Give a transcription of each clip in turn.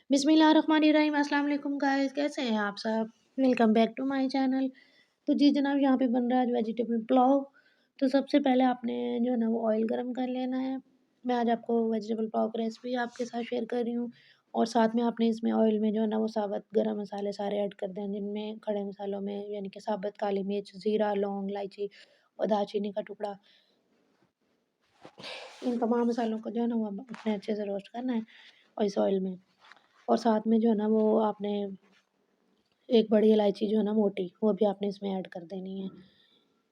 बिस्मिल्लाहिर्रहमानिर्रहीम अस्सलाम वालेकुम गाइस, कैसे हैं आप सब? Welcome back to my channel. तो जी जनाब, यहाँ पे बन रहा है आज वेजिटेबल पुलाव। तो सबसे पहले आपने जो है ना वो ऑयल गरम कर लेना है। मैं आज आपको वेजिटेबल पुलाव की रेसिपी आपके साथ शेयर कर रही हूँ। और साथ में आपने इसमें ऑयल में जो है ना वो साबुत गरम मसाले सारे ऐड कर दें, जिनमें खड़े मसालों में यानी कि साबुत काली मिर्च, ज़ीरा, लौंग, इलायची और दालचीनी का टुकड़ा। इन तमाम मसालों को जो है ना वो अपने अच्छे से रोस्ट करना है और इस ऑयल में। और साथ में जो है ना वो आपने एक बड़ी इलायची जो है ना मोटी, वो भी आपने इसमें ऐड कर देनी है।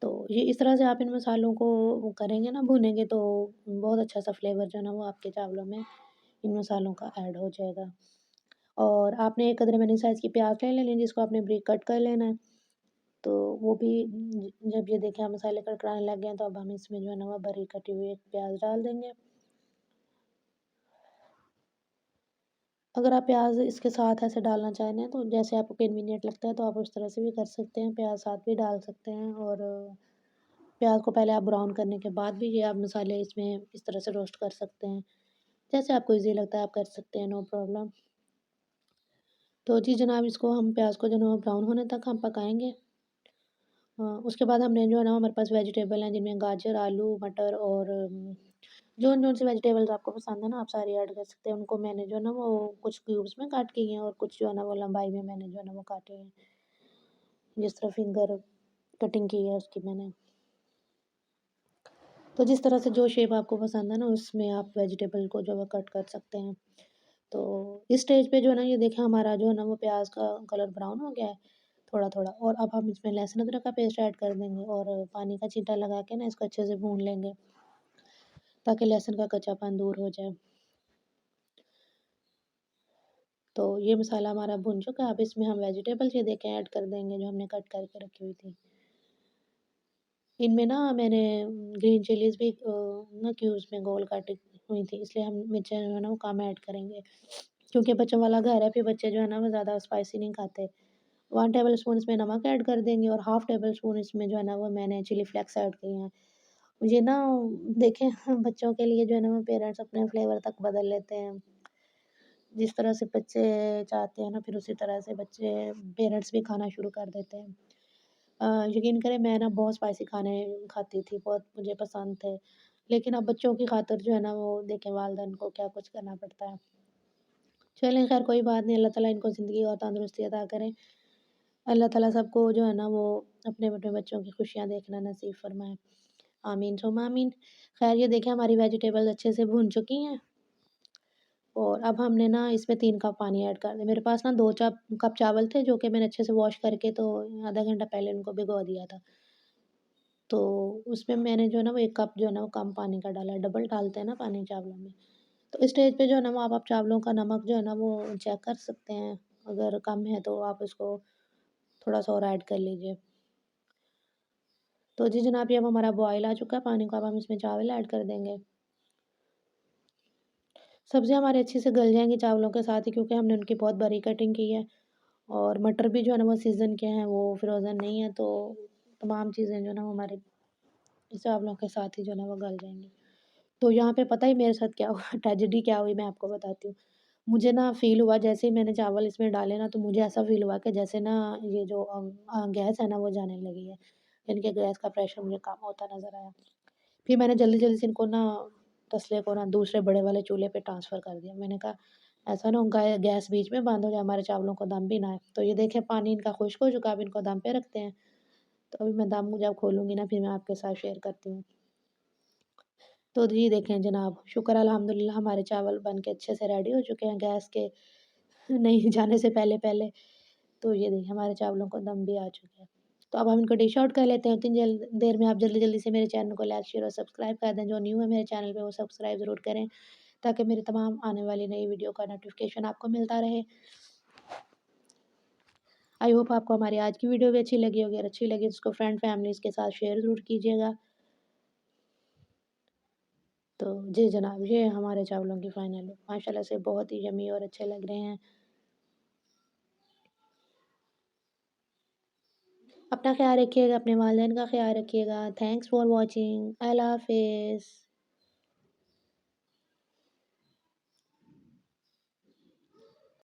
तो ये इस तरह से आप इन मसालों को वो करेंगे ना, भूनेंगे, तो बहुत अच्छा सा फ्लेवर जो है ना वो आपके चावलों में इन मसालों का ऐड हो जाएगा। और आपने एक अदरक साइज़ की प्याज़ ले लेनी है, जिसको आपने बारीक कट कर लेना है। तो वो भी जब ये देखें आप मसाले कड़कड़ाने लग गए हैं, तो अब हम इसमें जो है ना वो बारीक कटी हुई एक प्याज़ डाल देंगे। अगर आप प्याज़ इसके साथ ऐसे डालना चाहें ना, तो जैसे आपको कन्वीनिएंट लगता है तो आप उस तरह से भी कर सकते हैं, प्याज़ साथ भी डाल सकते हैं। और प्याज़ को पहले आप ब्राउन करने के बाद भी ये आप मसाले इसमें इस तरह से रोस्ट कर सकते हैं। जैसे आपको ईज़ी लगता है आप कर सकते हैं, नो प्रॉब्लम। तो जी जनाब, इसको हम प्याज़ को जो है ना ब्राउन होने तक हम पकाएँगे। उसके बाद हमने जो है ना हमारे पास वेजिटेबल हैं, जिनमें गाजर, आलू, मटर और जौन-जौन सी वेजिटेबल्स आपको पसंद है ना, आप सारी ऐड कर सकते हैं। उनको मैंने जो है ना वो कुछ क्यूब्स में काट की हैं और कुछ जो है ना वो लंबाई में मैंने जो है ना वो काटे हैं। जिस तरह फिंगर कटिंग की है उसकी मैंने। तो जिस तरह से जो शेप आपको पसंद है ना, उसमें आप वेजिटेबल को जो है कट कर सकते हैं। तो इस स्टेज पे जो है ना ये देखें, हमारा जो है ना वो प्याज़ का कलर ब्राउन हो गया है थोड़ा-थोड़ा। और अब हम इसमें लहसुन अदरक का पेस्ट ऐड कर देंगे और पानी का छींटा लगा के ना इसको अच्छे से भून लेंगे, ताकि लहसुन का कच्चापन दूर हो जाए। तो ये मसाला हमारा भुन चुका है, अब इसमें हम वेजिटेबल्स ये देखें ऐड कर देंगे, जो हमने कट करके रखी हुई थी। इनमें ना मैंने ग्रीन चिलीज़ भी ना क्यूब्स में गोल काटी हुई थी, इसलिए हम मिर्चें जो है ना वो कम ऐड करेंगे। क्योंकि बच्चों वाला घर है, फिर बच्चे जो है ना वो ज़्यादा स्पाइसी नहीं खाते। 1 टेबलस्पून इसमें नमक ऐड कर देंगे और हाफ़ टेबलस्पून इसमें जो है ना वो मैंने चिली फ्लेक्स ऐड किए हैं। ये ना देखें बच्चों के लिए जो है ना वो पेरेंट्स अपने फ्लेवर तक बदल लेते हैं। जिस तरह से बच्चे चाहते हैं ना, फिर उसी तरह से बच्चे पेरेंट्स भी खाना शुरू कर देते हैं। यकीन करें, मैं ना बहुत स्पाइसी खाने खाती थी, बहुत मुझे पसंद थे। लेकिन अब बच्चों की खातिर जो है ना वो देखें वालिदैन को क्या कुछ करना पड़ता है। चलें खैर कोई बात नहीं, अल्लाह ताला इनको ज़िंदगी और तंदुरुस्ती अता करे। अल्लाह ताला सबको जो है ना वो अपने-अपने बच्चों की खुशियाँ देखना नसीब फरमाए। आमीन सुम्मा आमीन। खैर ये देखें हमारी वेजिटेबल्स अच्छे से भून चुकी हैं और अब हमने ना इसमें 3 कप पानी ऐड कर दिया। मेरे पास ना 2 कप चावल थे, जो कि मैंने अच्छे से वॉश करके तो आधा घंटा पहले उनको भिगो दिया था। तो उसमें मैंने जो है ना वो 1 कप जो है ना वो कम पानी का डाला है, डबल डालते हैं ना पानी चावलों में। तो इस स्टेज पे जो है ना वो आप चावलों का नमक जो है ना वो चेक कर सकते हैं। अगर कम है तो आप उसको थोड़ा-सा और ऐड कर लीजिए। तो जी जनाब, ये अब हमारा बॉयल आ चुका है पानी का, अब हम इसमें चावल ऐड कर देंगे। सब्ज़ियाँ हमारी अच्छे से गल जाएँगी चावलों के साथ ही, क्योंकि हमने उनकी बहुत बारीक कटिंग की है। और मटर भी जो है ना वो सीज़न के हैं, वो फ्रोज़न नहीं है, तो तमाम चीज़ें जो है ना वो हमारे चावलों के साथ ही जो है ना वो गल जाएँगी। तो यहाँ पे पता है मेरे साथ क्या हुआ ट्रेजेडी क्या हुई, मैं आपको बताती हूँ। मुझे ना फ़ील हुआ जैसे ही मैंने चावल इसमें डाले ना, तो मुझे ऐसा फ़ील हुआ कि जैसे ना ये जो गैस है ना वो जाने लगी है। यानी कि गैस का प्रेशर मुझे कम होता नज़र आया। फिर मैंने जल्दी-जल्दी से इनको ना तसले को ना दूसरे बड़े वाले चूल्हे पे ट्रांसफ़र कर दिया। मैंने कहा ऐसा ना हो गैस बीच में बंद हो जाए, हमारे चावलों को दम भी ना आए। तो ये देखिए पानी इनका खुश्क हो चुका है, अब इनको दम पे रखते हैं। तो अभी मैं दम जब खोलूँगी ना, फिर मैं आपके साथ शेयर करती हूँ। तो जी देखें जनाब, शुक्र अल्हम्दुलिल्लाह हमारे चावल बन के अच्छे से रेडी हो चुके हैं गैस के नहीं जाने से पहले-पहले। तो ये देखिए हमारे चावलों को दम भी आ चुका है। तो अब हम इनको डिश आउट कर लेते हैं। उतनी देर में आप जल्दी-जल्दी से मेरे चैनल को लाइक, शेयर और सब्सक्राइब कर दें। जो न्यू है मेरे चैनल पे वो सब्सक्राइब ज़रूर करें, ताकि मेरी तमाम आने वाली नई वीडियो का नोटिफ़िकेशन आपको मिलता रहे। आई होप आपको हमारी आज की वीडियो भी अच्छी लगी होगी। अगर अच्छी लगी तो उसको फ्रेंड फैमिलीज़ के साथ शेयर ज़रूर कीजिएगा। तो जी जनाब, ये हमारे चावलों की फाइनल लुक, माशाल्लाह से बहुत ही यम्मी और अच्छे लग रहे हैं। अपना ख़्याल रखिएगा, अपने वालिदैन का ख़्याल रखिएगा। Thanks for watching. अल्लाह हाफ़िज़।